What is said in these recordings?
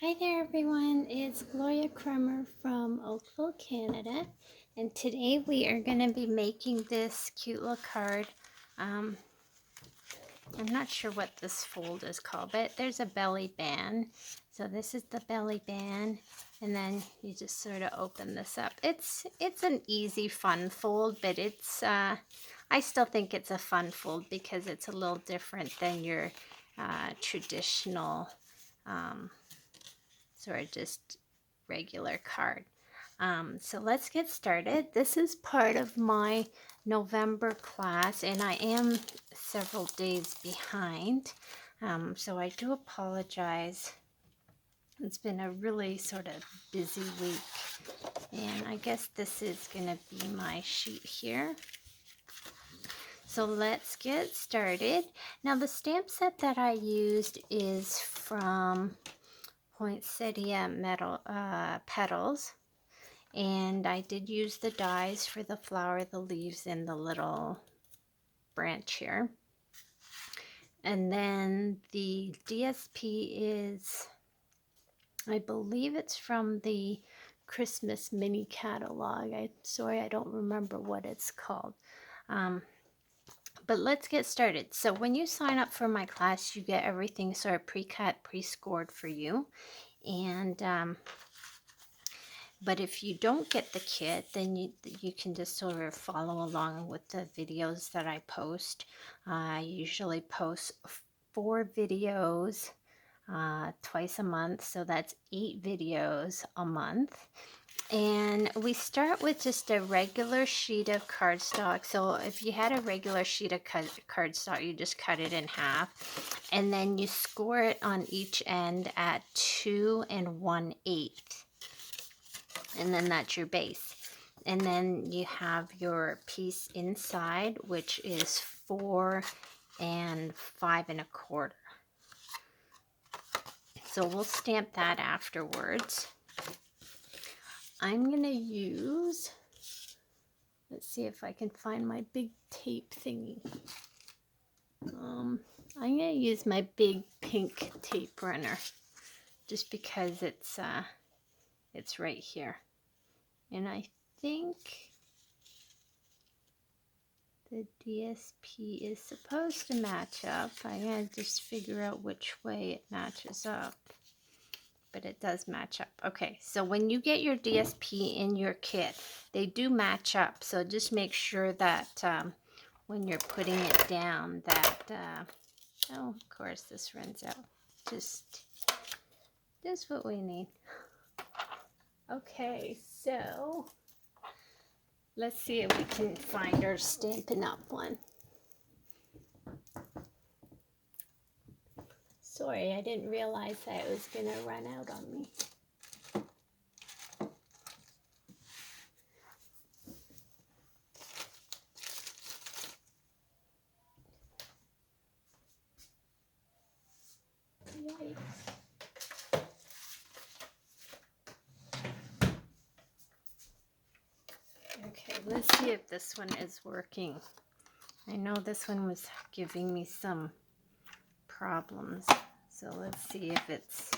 Hi there everyone, it's Gloria Kremer from Oakville, Canada, and today we are going to be making this cute little card. I'm not sure what this fold is called, but there's a belly band. So this is the belly band, and then you just sort of open this up. It's an easy, fun fold, but it's I still think it's a fun fold because it's a little different than your traditional sort of just regular card. So let's get started. This is part of my November class, and I am several days behind. So I do apologize. It's been a really sort of busy week, and I guess this is going to be my sheet here. So let's get started. Now the stamp set that I used is from Poinsettia Petals. And I did use the dies for the flower, the leaves, and the little branch here. And then the DSP is, I believe it's from the Christmas mini catalog. Sorry, I don't remember what it's called. But let's get started. So when you sign up for my class, you get everything sort of pre-cut, pre-scored for you. And but if you don't get the kit, then you can just sort of follow along with the videos that I post. I usually post 4 videos twice a month, so that's 8 videos a month. And we start with just a regular sheet of cardstock. So if you had a regular sheet of cardstock, you just cut it in half. And then you score it on each end at 2 1/8. And then that's your base. And then you have your piece inside, which is 4 5 1/4. So we'll stamp that afterwards. I'm gonna use, let's see if I can find my big tape thingy. I'm gonna use my big pink tape runner just because it's right here. And I think the DSP is supposed to match up. I'm going to just figure out which way it matches up. But it does match up. Okay, so when you get your DSP in your kit, they do match up. So just make sure that when you're putting it down that, oh, of course, this runs out. Just what we need. Okay, so let's see if we can find our Stampin' Up! One. Sorry, I didn't realize that it was going to run out on me. Yikes. Okay, let's see if this one is working. I know this one was giving me some problems, so let's see if it's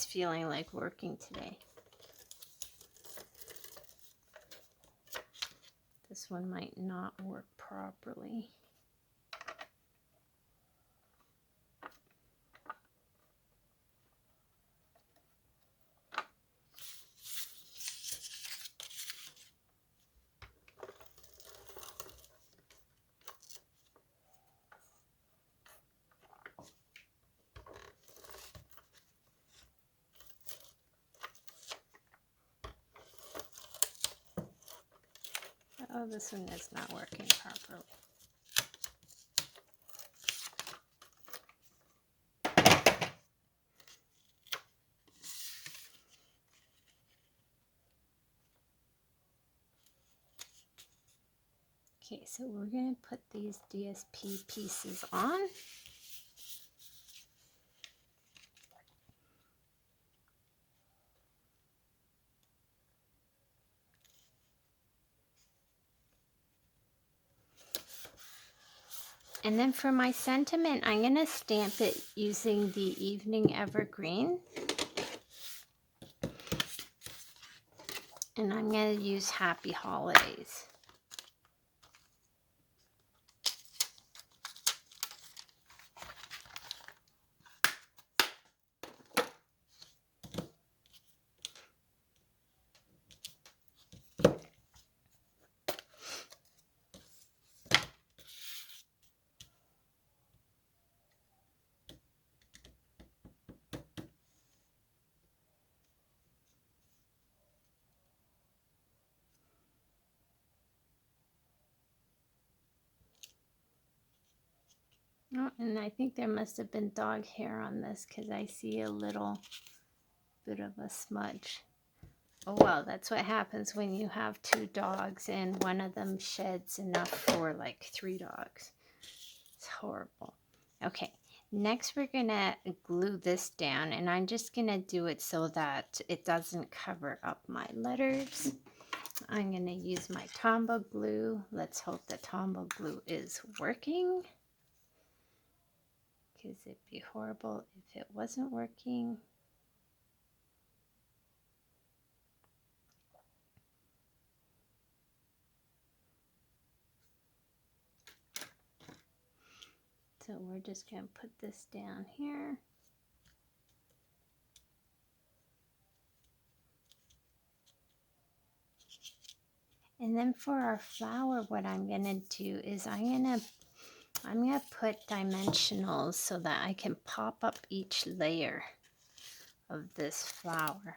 feeling like working today. This one might not work properly. Oh, this one is not working properly. Okay, so we're going to put these DSP pieces on. And then for my sentiment, I'm going to stamp it using the Evening Evergreen. And I'm going to use Happy Holidays. Oh, and I think there must have been dog hair on this because I see a little bit of a smudge. Oh well, that's what happens when you have 2 dogs and one of them sheds enough for like 3 dogs. It's horrible. Okay, next we're gonna glue this down, and I'm just gonna do it so that it doesn't cover up my letters. I'm gonna use my Tombow glue. Let's hope the Tombow glue is working, because it'd be horrible if it wasn't working. So we're just going to put this down here. And then for our flower, what I'm going to do is I'm going to put dimensionals so that I can pop up each layer of this flower.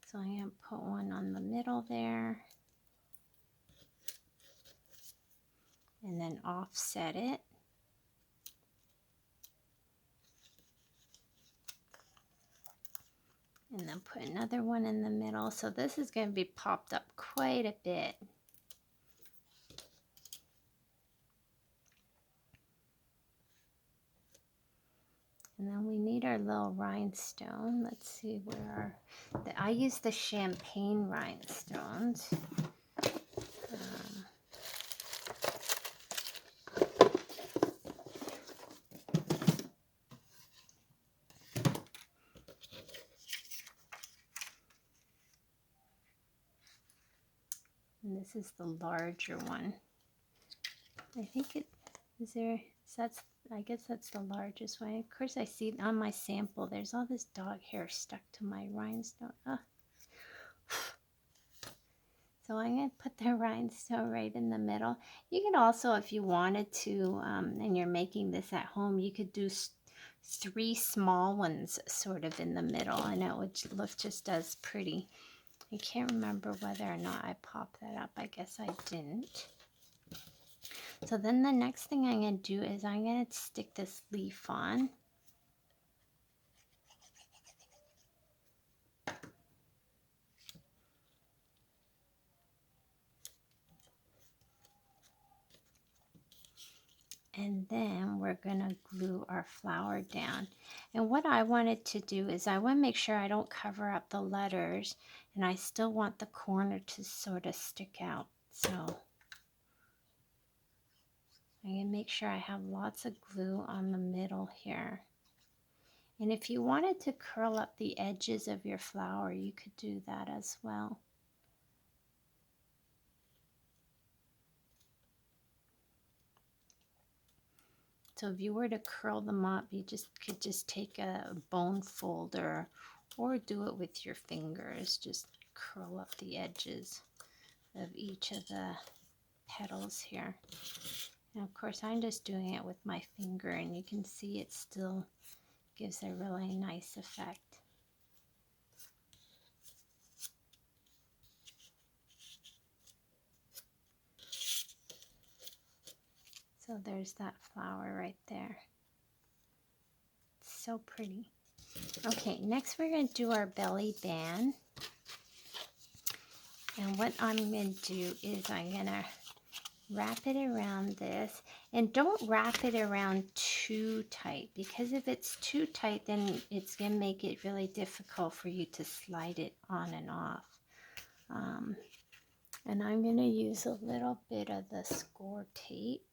So I'm going to put one on the middle there. And then offset it. And then put another one in the middle. So this is going to be popped up quite a bit. And then we need our little rhinestone. Let's see where I use the champagne rhinestones. And this is the larger one. I think it is there. That's, I guess that's the largest one. Of course, I see on my sample there's all this dog hair stuck to my rhinestone. Oh. So I'm going to put the rhinestone right in the middle. You could also, if you wanted to, and you're making this at home, you could do 3 small ones sort of in the middle, and it would look just as pretty. I can't remember whether or not I popped that up. I guess I didn't. So then the next thing I'm going to do is I'm going to stick this leaf on. And then we're going to glue our flower down. And what I wanted to do is I want to make sure I don't cover up the letters, and I still want the corner to sort of stick out. So I'm going to make sure I have lots of glue on the middle here. And if you wanted to curl up the edges of your flower, you could do that as well. So if you were to curl them up, you could just take a bone folder or do it with your fingers. Just curl up the edges of each of the petals here. And of course, I'm just doing it with my finger, and you can see it still gives a really nice effect. So there's that flower right there. It's so pretty. Okay, next we're going to do our belly band. And what I'm going to do is I'm going to wrap it around this. And don't wrap it around too tight, because if it's too tight, then it's going to make it really difficult for you to slide it on and off. And I'm going to use a little bit of the score tape.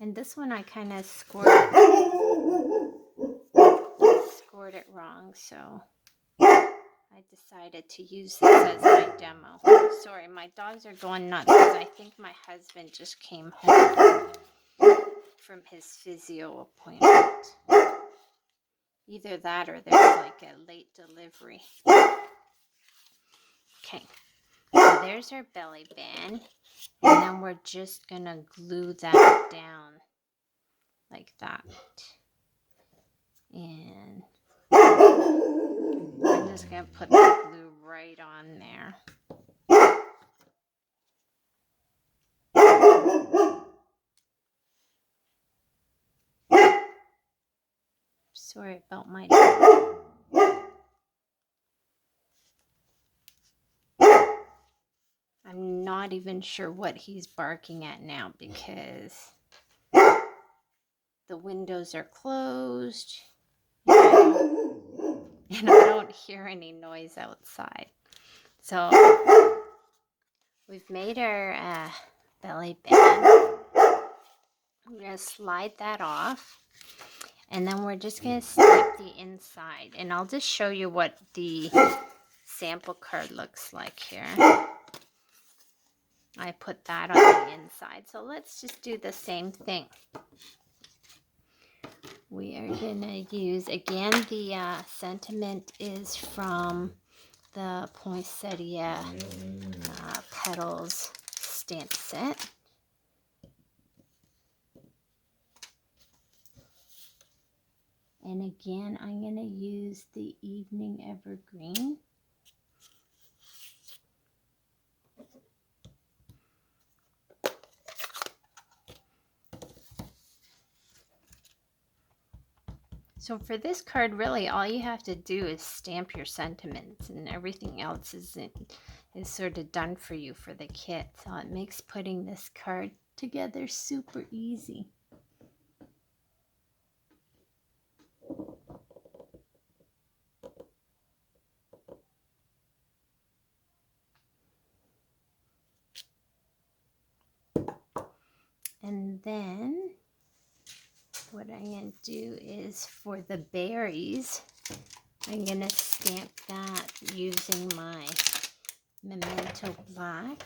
And this one I kind of scored it wrong, so I decided to use this as my demo. Sorry, my dogs are going nuts because I think my husband just came home from his physio appointment. Either that or there's like a late delivery. Okay, so there's our belly band. And then we're just going to glue that down like that. And I'm just going to put the glue right on there. Sorry about my dog. I'm not even sure what he's barking at now because the windows are closed and I don't hear any noise outside. So we've made our belly band. I'm going to slide that off. And then we're just going to stamp the inside. And I'll just show you what the sample card looks like here. I put that on the inside. So let's just do the same thing. We are going to use, again, the sentiment is from the Poinsettia Petals stamp set. And again, I'm going to use the Evening Evergreen. So for this card, really, all you have to do is stamp your sentiments, and everything else is sort of done for you for the kit. So it makes putting this card together super easy. And then what I'm going to do is for the berries, I'm going to stamp that using my Memento Black.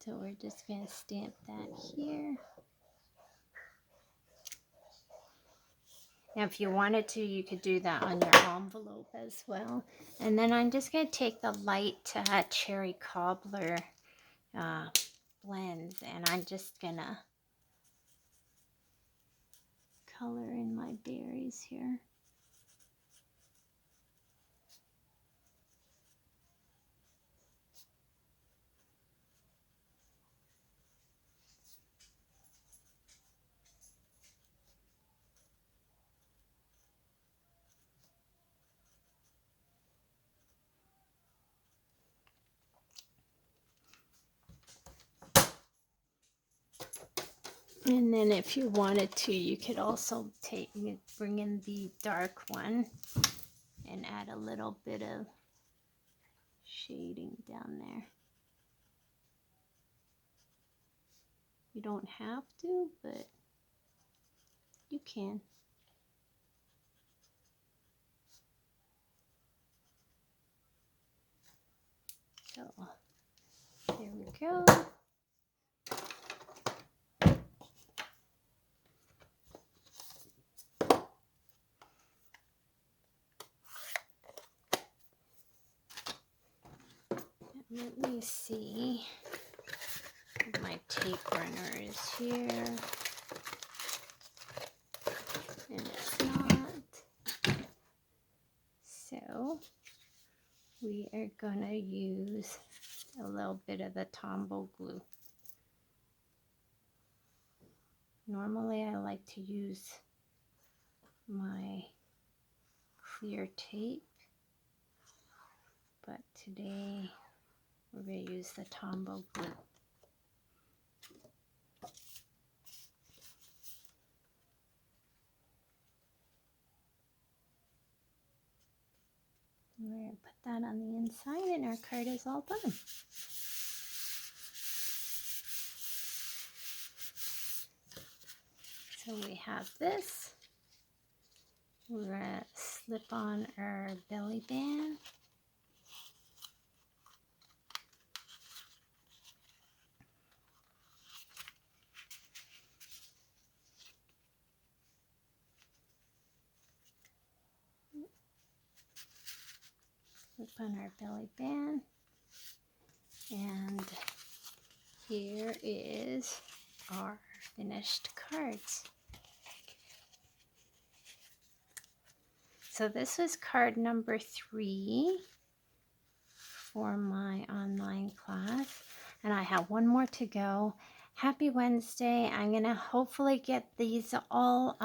So we're just going to stamp that here. Now, if you wanted to, you could do that on your envelope as well. And then I'm just going to take the light cherry cobbler blends, and I'm just going to color in my berries here. And then if you wanted to, you could also bring in the dark one and add a little bit of shading down there. You don't have to, but you can. So there we go. Let me see. My tape runner is here. And it's not. So we are going to use a little bit of the Tombow glue. Normally I like to use my clear tape, but today we're going to use the Tombow glue. We're going to put that on the inside and our card is all done. So we have this. We're going to slip on our belly band. Slip on our belly band. And here is our finished cards. So this was card number 3 for my online class, and I have one more to go. Happy Wednesday. I'm going to hopefully get these all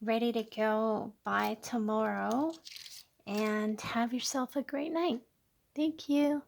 ready to go by tomorrow, and have yourself a great night. Thank you.